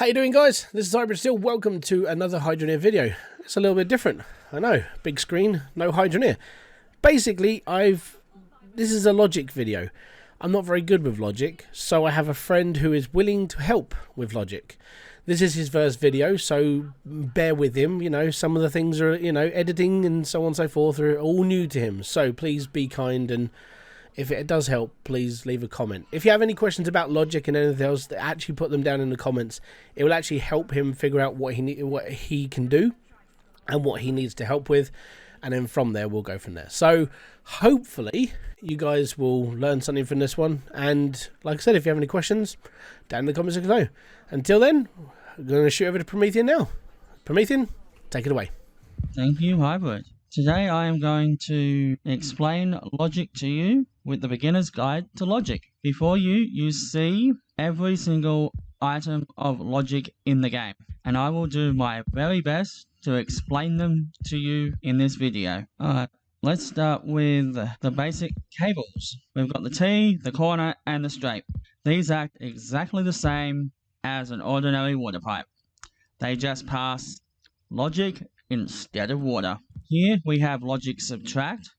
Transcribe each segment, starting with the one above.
How you doing, guys? This is Hybridsteel. Welcome to another Hydroneer video. It's a little bit different. I know, big screen, no Hydroneer. Basically, this is a logic video. I'm not very good with logic, so I have a friend who is willing to help with logic. This is his first video, so bear with him. You know, some of the things are, editing and so on and so forth are all new to him. So please be kind, and if it does help, please leave a comment. If you have any questions about logic and anything else, actually put them down in the comments. It will actually help him figure out what he can do and what he needs to help with, and then from there we'll go from there. So hopefully you guys will learn something from this one, and like I said, if you have any questions, down in the comments below. Until then, I'm going to shoot over to Promethian now. Promethian, take it away. Thank you, Hybrid. Today I am going to explain logic to you with the beginner's guide to logic. Before you see every single item of logic in the game, and I will do my very best to explain them to you in this video. Alright, let's start with the basic cables. We've got the T, the corner, and the straight. These act exactly the same as an ordinary water pipe. They just pass logic instead of water. Here we have logic subtract.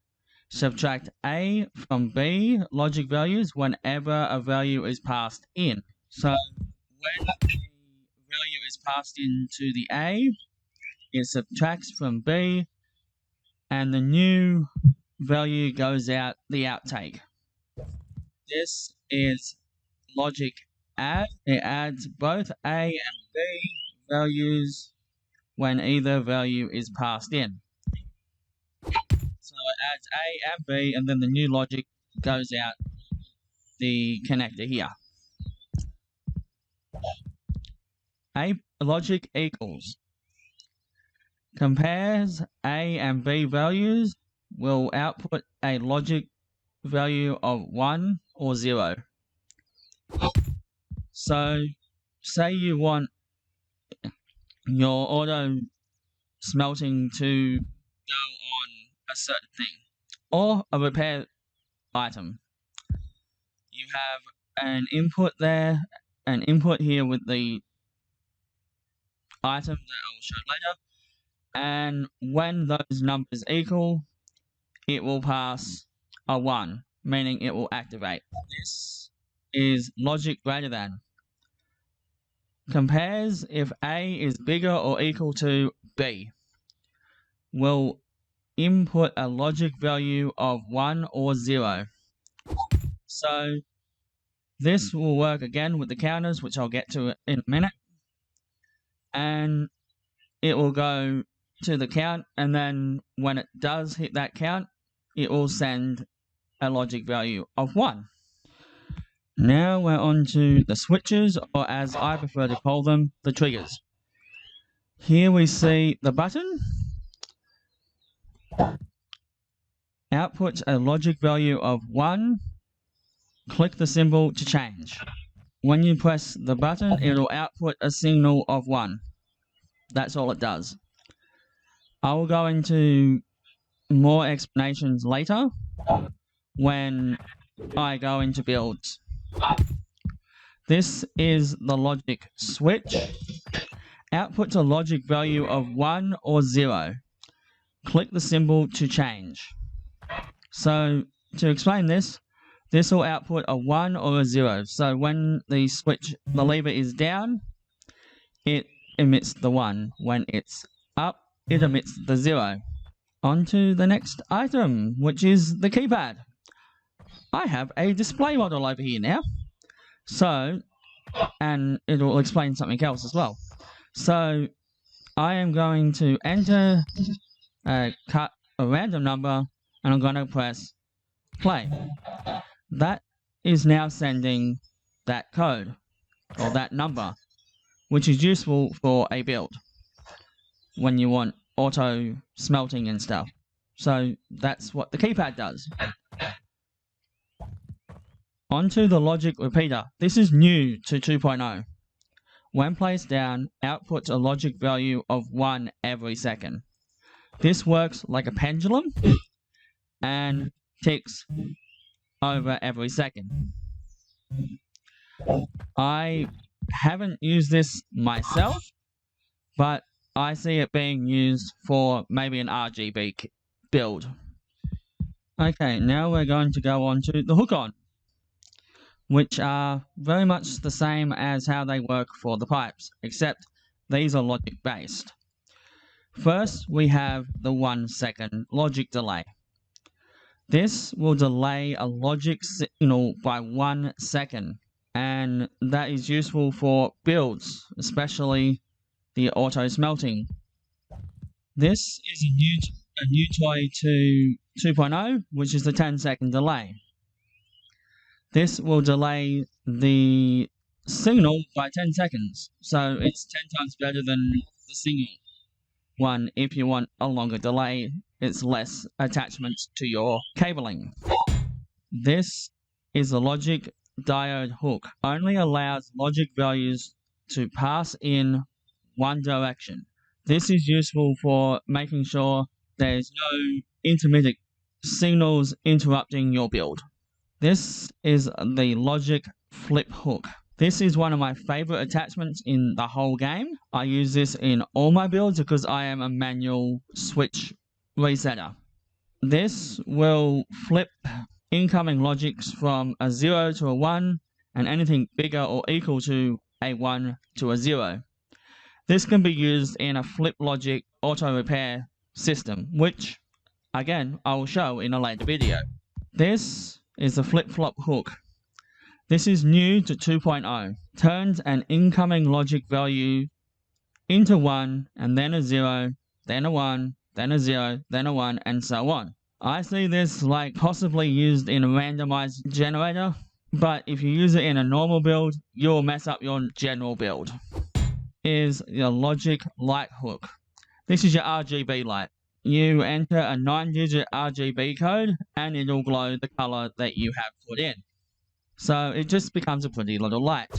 Subtract A from B logic values whenever a value is passed in. So when a value is passed into the A, it subtracts from B, and the new value goes out the outtake. This is logic add. It adds both A and B values when either value is passed in. So it adds A and B, and then the new logic goes out the connector here. A logic equals compares A and B values will output a logic value of 1 or 0. So say you want your auto smelting to go on a certain thing or a repair item. You have an input there, an input here with the item that I will show later, and when those numbers equal, it will pass a 1, meaning it will activate. This is logic greater than. Compares if A is bigger or equal to B. Will input a logic value of 1 or 0. So this will work again with the counters, which I'll get to in a minute. And it will go to the count, and then when it does hit that count, it will send a logic value of 1. Now we're on to the switches, or as I prefer to call them, the triggers. Here we see the button outputs a logic value of 1. Click the symbol to change. When you press the button, it'll output a signal of 1. That's all it does. I will go into more explanations later when I go into builds. This is the logic switch. Outputs a logic value of 1 or 0. Click the symbol to change. So to explain this, this will output a 1 or a 0. So when the lever is down, it emits the 1. When it's up, it emits the 0. On to the next item, which is the keypad. I have a display model over here now. So, and it will explain something else as well. So I am going to enter a random number, and I'm going to press play. That is now sending that code, or that number, which is useful for a build when you want auto smelting and stuff. So that's what the keypad does. Onto the logic repeater. This is new to 2.0. When placed down, outputs a logic value of 1 every second. This works like a pendulum and ticks over every second. I haven't used this myself, but I see it being used for maybe an RGB build. Okay, now we're going to go on to the hook-on, which are very much the same as how they work for the pipes, except these are logic based. First, we have the 1 second logic delay. This will delay a logic signal by 1 second, and that is useful for builds, especially the auto smelting. This is a new toy to 2.0, which is the 10-second delay. This will delay the signal by 10 seconds, so it's 10 times better than the single one. If you want a longer delay, it's less attachments to your cabling. This is a logic diode hook. Only allows logic values to pass in one direction. This is useful for making sure there's no intermittent signals interrupting your build. This is the logic flip hook. This is one of my favorite attachments in the whole game. I use this in all my builds because I am a manual switch resetter. This will flip incoming logics from a 0 to a 1 and anything bigger or equal to a 1 to a 0. This can be used in a flip logic auto repair system, which again I will show in a later video. This is the flip-flop hook. This is new to 2.0. Turns an incoming logic value into 1 and then a 0, then a 1, then a 0, then a 1, and so on. I see this like possibly used in a randomized generator, but if you use it in a normal build, you'll mess up your general build. Is your logic light hook. This is your RGB light. You enter a 9-digit RGB code and it'll glow the color that you have put in. So it just becomes a pretty little light.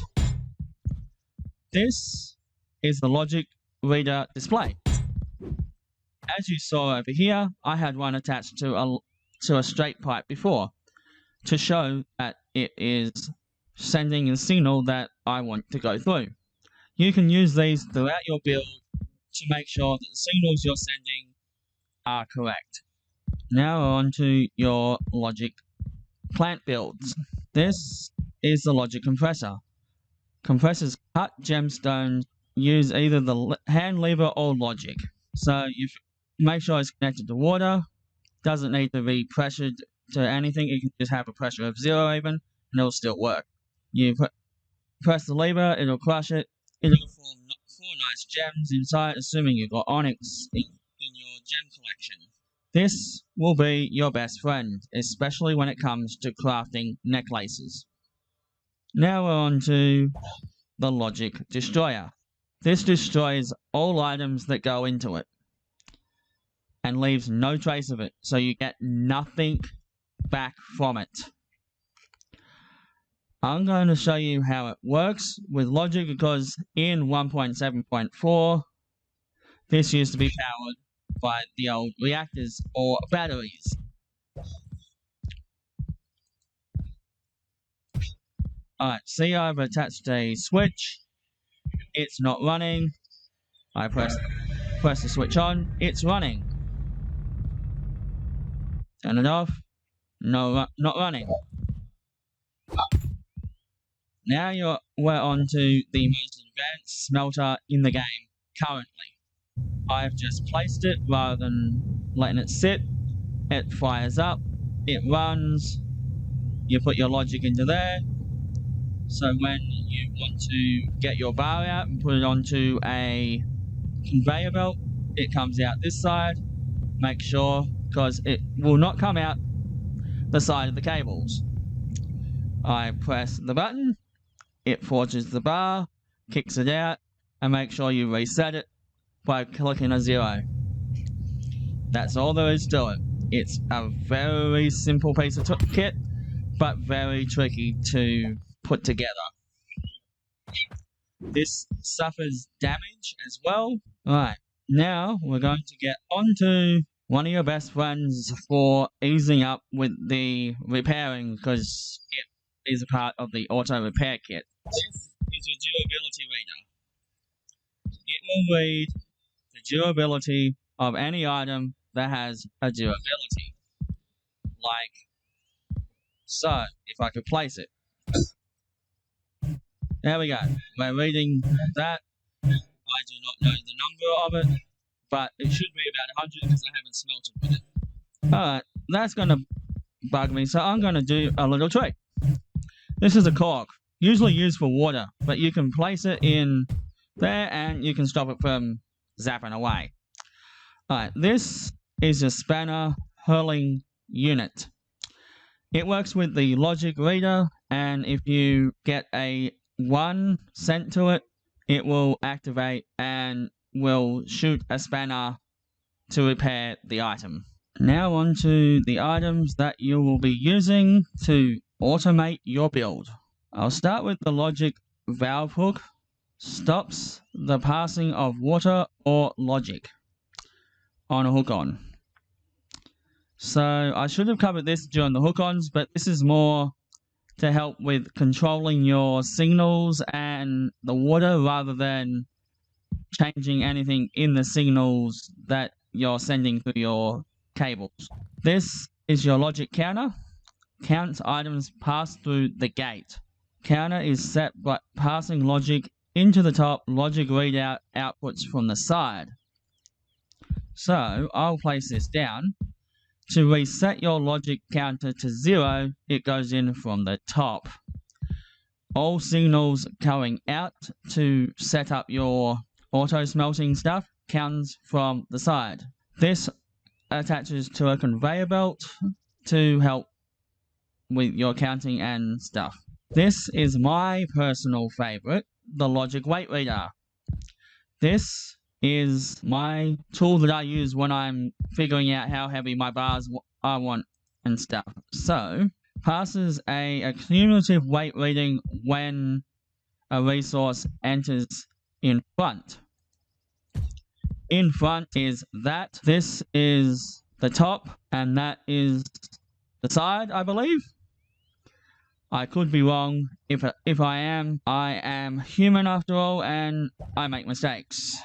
This is the logic reader display. As you saw over here, I had one attached to a straight pipe before to show that it is sending a signal that I want to go through. You can use these throughout your build to make sure that the signals you're sending are correct. Now on to your logic plant builds. This is the logic compressor. Compressors cut gemstones, use either the hand lever or logic. So you make sure it's connected to water, doesn't need to be pressured to anything, you can just have a pressure of 0 even, and it'll still work. You press the lever, it'll crush it, it'll form 4 nice gems inside, assuming you've got onyx in your gem collection. This will be your best friend, especially when it comes to crafting necklaces. Now we're on to the logic destroyer. This destroys all items that go into it and leaves no trace of it, so you get nothing back from it. I'm going to show you how it works with logic because in 1.7.4 this used to be powered by the old reactors or batteries. Alright, see, I've attached a switch, it's not running. I press the switch on, it's running. Turn it off, no, not running. Now we're on to the most advanced smelter in the game currently. I've just placed it rather than letting it sit. It fires up, it runs, you put your logic into there. So when you want to get your bar out and put it onto a conveyor belt, it comes out this side. Make sure, because it will not come out the side of the cables. I press the button, it forges the bar, kicks it out, and make sure you reset it by clicking a 0. That's all there is to it. It's a very simple piece of kit, but very tricky to put together. This suffers damage as well. Alright, now we're going to get onto one of your best friends for easing up with the repairing, because it is a part of the auto repair kit. This is your durability reader. It will read the durability of any item that has a durability. Like so, if I could place it. There we go. We're reading that. I do not know the number of it, but it should be about 100 because I haven't smelted with it. Alright, that's going to bug me, so I'm going to do a little trick. This is a cork, usually used for water, but you can place it in there and you can stop it from zapping away. Alright, this is a spanner hurling unit. It works with the logic reader, and if you get a 1 sent to it, it will activate and will shoot a spanner to repair the item. Now on to the items that you will be using to automate your build. I'll start with the logic valve hook. Stops the passing of water or logic on a hook on. So I should have covered this during the hook-ons, but this is more to help with controlling your signals and the water rather than changing anything in the signals that you're sending through your cables. This is your logic counter. Counts items passed through the gate. Counter is set by passing logic into the top. Logic readout outputs from the side. So I'll place this down. To reset your logic counter to 0, it goes in from the top. All signals going out to set up your auto smelting stuff comes from the side. This attaches to a conveyor belt to help with your counting and stuff. This is my personal favorite, the logic weight reader. This is my tool that I use when I'm figuring out how heavy my bars I want and stuff. So, passes a cumulative weight reading when a resource enters in front. In front is that. This is the top, and that is the side, I believe. I could be wrong. If I am human after all, and I make mistakes.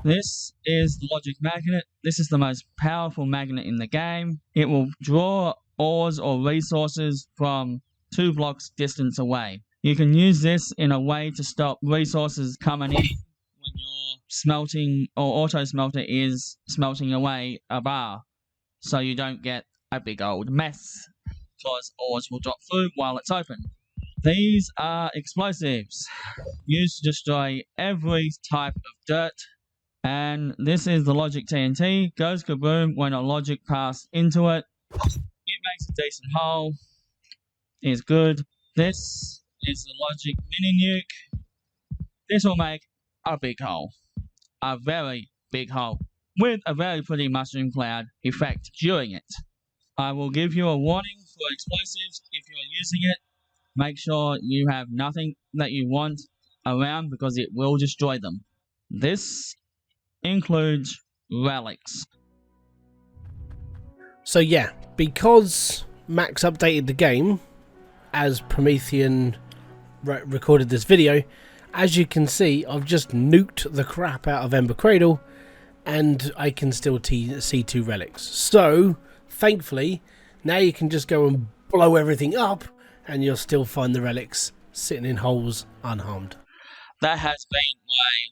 This is the logic magnet. This is the most powerful magnet in the game. It will draw ores or resources from 2 blocks distance away. You can use this in a way to stop resources coming in when your smelting or auto smelter is smelting away a bar, so you don't get a big old mess because ores will drop through while it's open. These are explosives used to destroy every type of dirt. And this is the logic TNT. Goes kaboom when a logic passed into it. It makes a decent hole. Is good. This is the logic mini nuke. This will make a big hole. A very big hole. With a very pretty mushroom cloud effect during it. I will give you a warning for explosives if you're using it. Make sure you have nothing that you want around because it will destroy them. This includes relics. So yeah, because Max updated the game as Promethian recorded this video, as you can see, I've just nuked the crap out of Ember Cradle and I can still see 2 relics. So thankfully now you can just go and blow everything up and you'll still find the relics sitting in holes unharmed. That has been my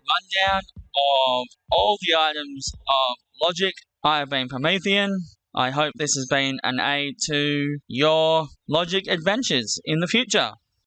rundown of all the items of logic. I have been Promethian. I hope this has been an aid to your logic adventures in the future.